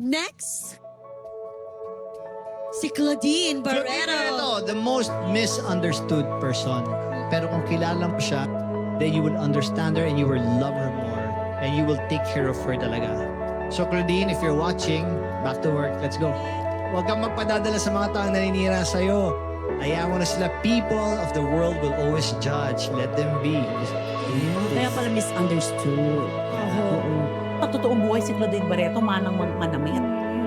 Next, si Claudine Barreto. The most misunderstood person. Pero kung kilala mo siya, then you will understand her and you will love her more. And you will take care of her talaga. So Claudine, if you're watching, back to work. Let's go. Huwag kang magpadadala sa mga taong naninira sa'yo. Hayaan mo na sila. People of the world will always judge. Let them be. Kaya pala misunderstood. Oo. Sa totoong buhay si Claudine Barreto, manang manamit.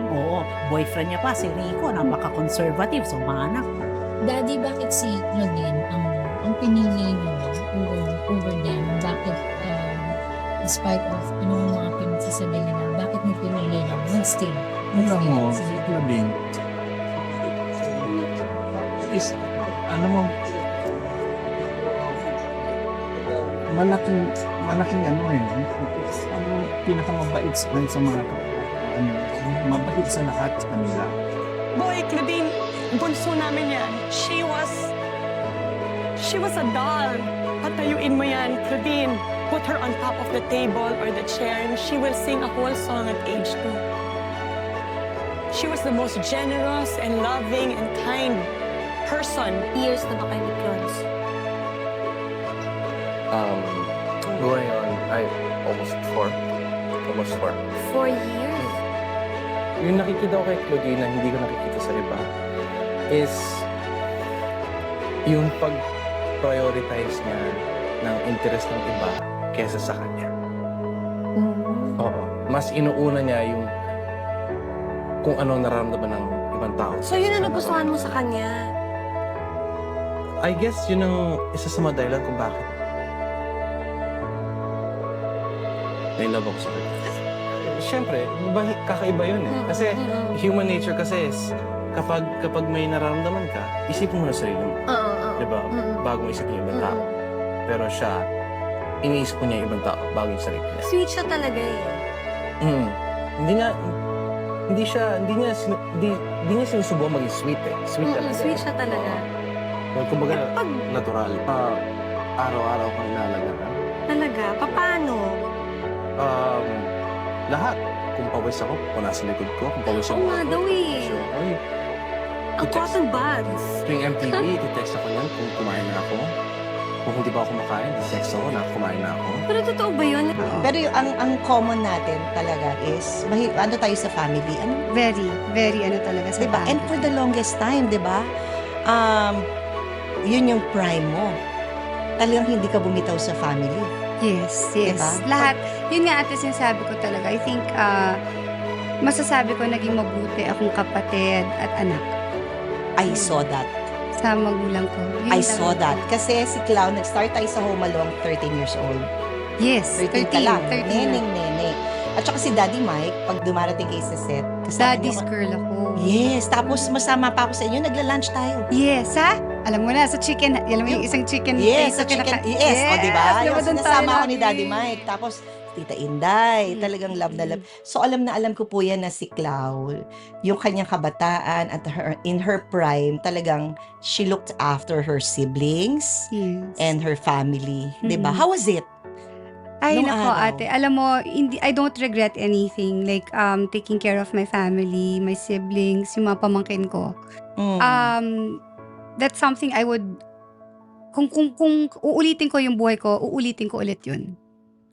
Oo, boyfriend niya pa, si Rico, napaka-conservative, so manak. Daddy, bakit si Claudine ang pinili mo over them? Bakit, despite of anong mga pinagsasabi nila, bakit mo pinili na mag-stay? Alam mo, si Claudine, is, ano mo, malaking ano eh. Ang pinakamabait sa mga ano, mabait sa lahat sa kanila. Boy, Claudine, bunso namin yan. She was a doll. Patayuin mo yan, Claudine. Put her on top of the table or the chair and she will sing a whole song at age 2. She was the most generous and loving and kind person. Years na ba kayo nag-close? Going on, almost four. 4 years? Yung nakikita ko kay Claudine na hindi ko nakikita sa iba is yung pag-prioritize niya ng interest ng iba kesa sa kanya. Oo. Mas inuuna niya yung kung ano nararamdaman ng ibang tao. So yun ang nagustuhan mo sa kanya? I guess yun ang isa sa mga dahilan kung bakit nai-love ako sa kanya. Siyempre, kakaiba yun eh. Kasi human nature kasi is kapag may nararamdaman ka, isipin mo na sarili mo. Diba? Bago mo isipin yung ibang tao. Pero siya, iniisip ko niya yung ibang tao bago yung sarili niya. Sweet siya talaga eh. Hindi niya sinusubukan maging sweet eh. Sweet talaga. Sweet siya talaga. Kumbaga, natural. Araw-araw kang inalagaan. Talaga? Paano? Lahat. Kung pawis ako, kung nasa likod ko, kung pawis ako. Oo nga daw eh. Ay, Ang cotton buds. tuwing MTV, titext ako yan kung kumain na ako. Kung hindi ba ako kumakain, titext ako na kumain na ako. Pero totoo ba yun? Pero ang common natin talaga is, ano tayo sa family? Ano? Very ano talaga sa Diba? And for the longest time, diba? Yun yung prime mo. Talagang hindi ka bumitaw sa family. Yes. Diba? Lahat. Yun nga ate sinasabi ko talaga. I think, masasabi ko naging mabuti akong kapatid at anak I saw that. sa magulang ko. Yun I lang. saw that. Kasi si Clown, nag-start tayo sa Home Alone, 13 years old. Yes. 13 ka lang. 13 na. Neneng. At saka si Daddy Mike, pag dumarating kayo sa set, kasama Daddy's niyo- girl ako. Yes, tapos masama pa ako sa inyo, nagla-lunch tayo. Yes, ha? Alam mo na, sa chicken, alam mo yung isang chicken. Yes, sa place na chicken. kinaka- Yes, o diba? diba Yung doon sinasama tayo ako ni lagi? Daddy Mike. Tapos, Tita Inday, talagang love na love. So, alam na alam ko po yan na si Clau, yung kanyang kabataan at in her prime, talagang she looked after her siblings Yes. and her family. Diba? Mhm. How was it? Ay, Nung nako araw. ate. Alam mo, I don't regret anything. Like, taking care of my family, my siblings, yung mga pamangkin ko. That's something I would, kung uulitin ko yung buhay ko, uulitin ko ulit yun.